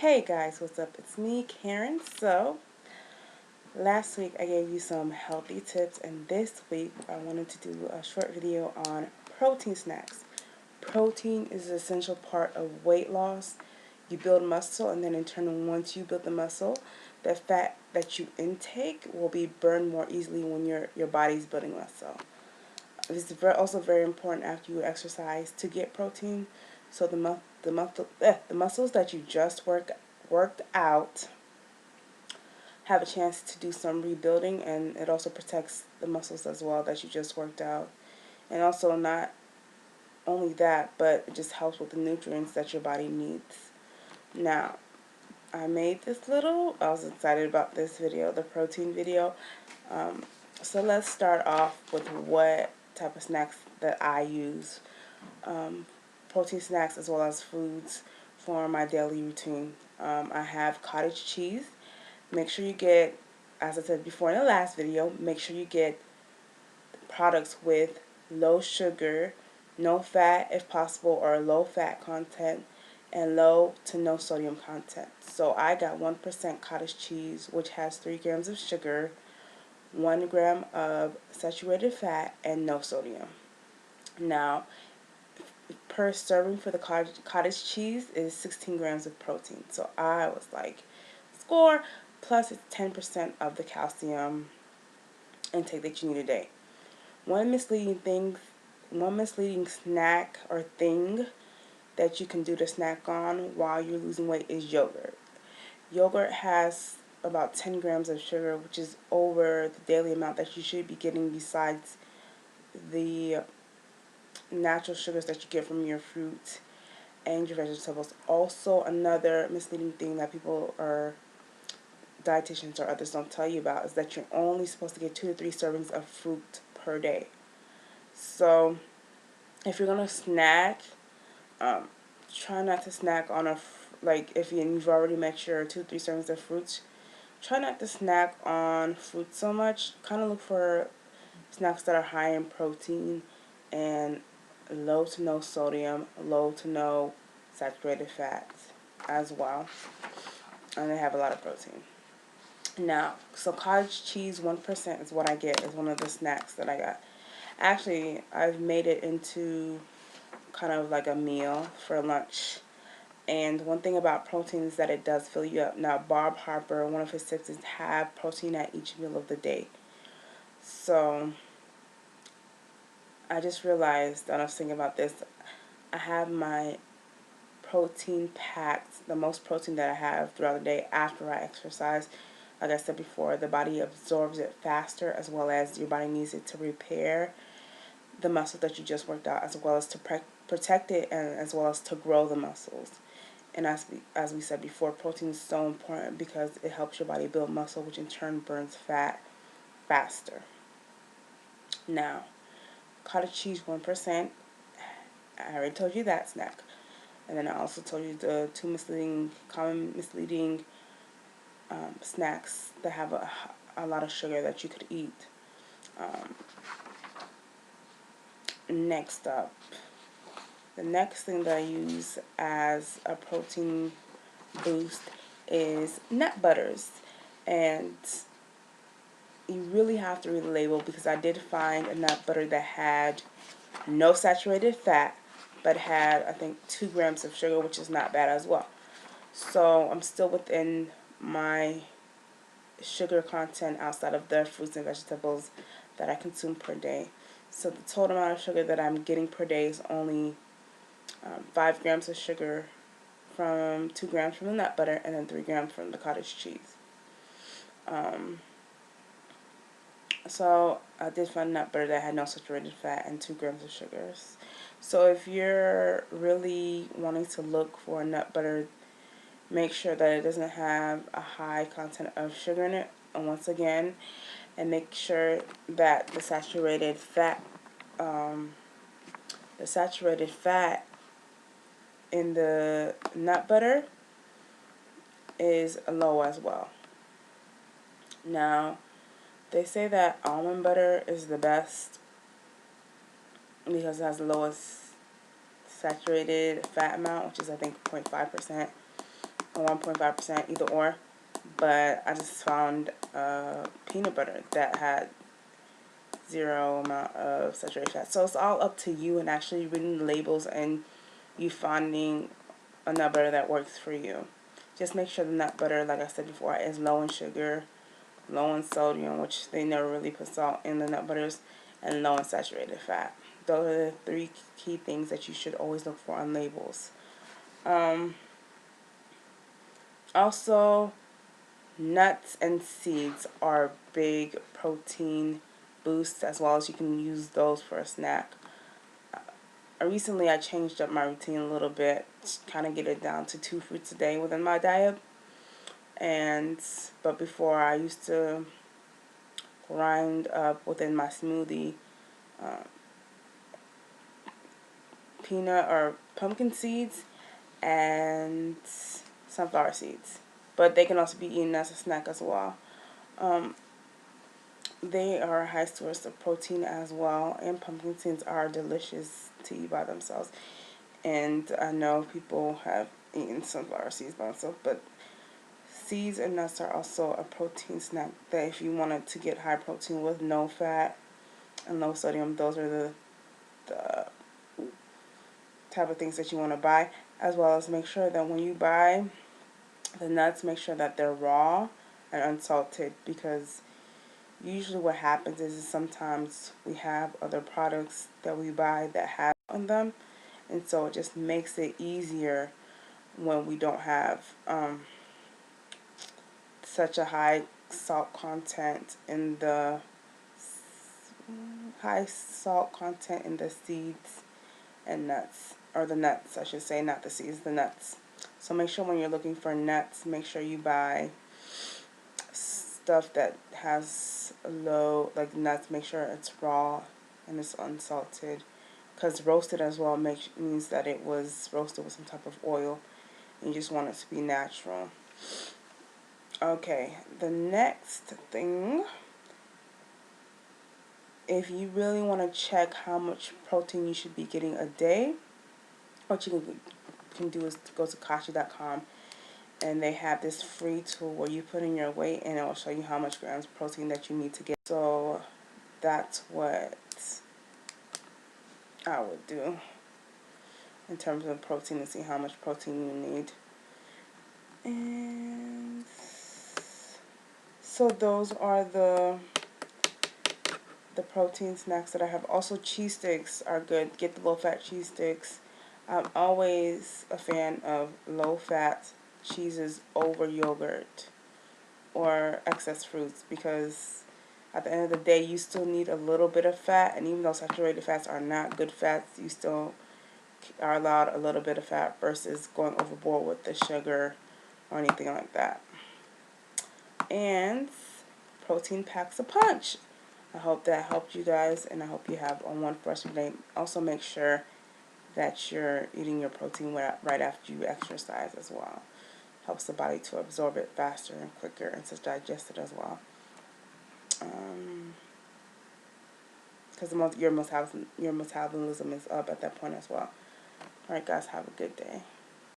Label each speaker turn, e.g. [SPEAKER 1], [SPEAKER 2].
[SPEAKER 1] Hey guys, what's up? It's me, Karen. So, last week I gave you some healthy tips, and this week I wanted to do a short video on protein snacks. Protein is an essential part of weight loss. You build muscle, and then in turn, once you build the muscle, the fat that you intake will be burned more easily when your body's building muscle. This is also very important after you exercise to get protein. So the muscles that you just worked out have a chance to do some rebuilding, and it also protects the muscles as well that you just worked out. And also not only that, but it just helps with the nutrients that your body needs. Now, I was excited about this video, the protein video. So let's start off with what type of snacks that I use. Protein snacks as well as foods for my daily routine. I have cottage cheese. Make sure you get, as I said before in the last video, make sure you get products with low sugar, no fat if possible, or low fat content, and low to no sodium content. So I got 1% cottage cheese, which has 3 grams of sugar, 1 gram of saturated fat, and no sodium. Now, per serving for the cottage cheese is 16 grams of protein. So I was like, score, plus it's 10% of the calcium intake that you need a day. One misleading snack or thing that you can do to snack on while you're losing weight is yogurt. Yogurt has about 10 grams of sugar, which is over the daily amount that you should be getting besides the natural sugars that you get from your fruit and your vegetables. Also, another misleading thing that people or dietitians or others don't tell you about is that you're only supposed to get 2 to 3 servings of fruit per day. So, if you're gonna snack, try not to snack on if you've already met your 2 to 3 servings of fruits. Try not to snack on fruit so much. Kind of look for snacks that are high in protein and low to no sodium, low to no saturated fats as well. And they have a lot of protein. Now, so cottage cheese 1% is what I get as one of the snacks that I got. Actually, I've made it into kind of like a meal for lunch. And one thing about protein is that it does fill you up. Now, Bob Harper, one of his tips is have protein at each meal of the day. So, I just realized that I was thinking about this. I have my protein packed, the most protein that I have throughout the day after I exercise. Like I said before, the body absorbs it faster, as well as your body needs it to repair the muscle that you just worked out, as well as to protect it, and as well as to grow the muscles. And as we said before, protein is so important because it helps your body build muscle, which in turn burns fat faster. Now, cottage cheese 1%. I already told you that snack. And then I also told you the two common misleading snacks that have a lot of sugar that you could eat. Next up, the next thing that I use as a protein boost is nut butters. And you really have to read the label, because I did find a nut butter that had no saturated fat, but had, I think, 2 grams of sugar, which is not bad as well. So I'm still within my sugar content outside of the fruits and vegetables that I consume per day. So the total amount of sugar that I'm getting per day is only 5 grams of sugar from 2 grams from the nut butter, and then 3 grams from the cottage cheese. So I did find a nut butter that had no saturated fat and 2 grams of sugars. So if you're really wanting to look for a nut butter, make sure that it doesn't have a high content of sugar in it. And once again, and make sure that the saturated fat in the nut butter is low as well. Now, they say that almond butter is the best because it has the lowest saturated fat amount, which is, I think, 0.5%. or 1.5%, either or. But I just found peanut butter that had zero amount of saturated fat. So it's all up to you and actually reading the labels and you finding a nut butter that works for you. Just make sure the nut butter, like I said before, is low in sugar, low in sodium, which they never really put salt in the nut butters, and low in saturated fat. Those are the three key things that you should always look for on labels. Also, nuts and seeds are big protein boosts, as well as you can use those for a snack. Recently, I changed up my routine a little bit to kind of get it down to 2 fruits a day within my diet. But before, I used to grind up within my smoothie peanut or pumpkin seeds and sunflower seeds. But they can also be eaten as a snack as well. They are a high source of protein as well, and pumpkin seeds are delicious to eat by themselves. And I know people have eaten sunflower seeds by themselves, but seeds and nuts are also a protein snack that if you wanted to get high protein with no fat and low sodium, those are the type of things that you want to buy, as well as make sure that when you buy the nuts, make sure that they're raw and unsalted, because usually what happens is sometimes we have other products that we buy that have on them, and so it just makes it easier when we don't have such a high salt content in the seeds and nuts, or the nuts I should say, not the seeds, the nuts. So make sure when you're looking for nuts, make sure you buy stuff that has low, like nuts, make sure it's raw and it's unsalted, because roasted as well means that it was roasted with some type of oil, and you just want it to be natural. Okay, the next thing, if you really want to check how much protein you should be getting a day, what you can do is go to cottage.com, and they have this free tool where you put in your weight and it will show you how much grams of protein that you need to get. So that's what I would do in terms of protein, to see how much protein you need. And so those are the protein snacks that I have. Also, cheese sticks are good. Get the low-fat cheese sticks. I'm always a fan of low-fat cheeses over yogurt or excess fruits, because at the end of the day, you still need a little bit of fat, and even though saturated fats are not good fats, you still are allowed a little bit of fat versus going overboard with the sugar or anything like that. And protein packs a punch. I hope that helped you guys, and I hope you have on one fresh day. Also, make sure that you're eating your protein right after you exercise as well. Helps the body to absorb it faster and quicker, and to digest it as well. Because your metabolism is up at that point as well. Alright guys, have a good day.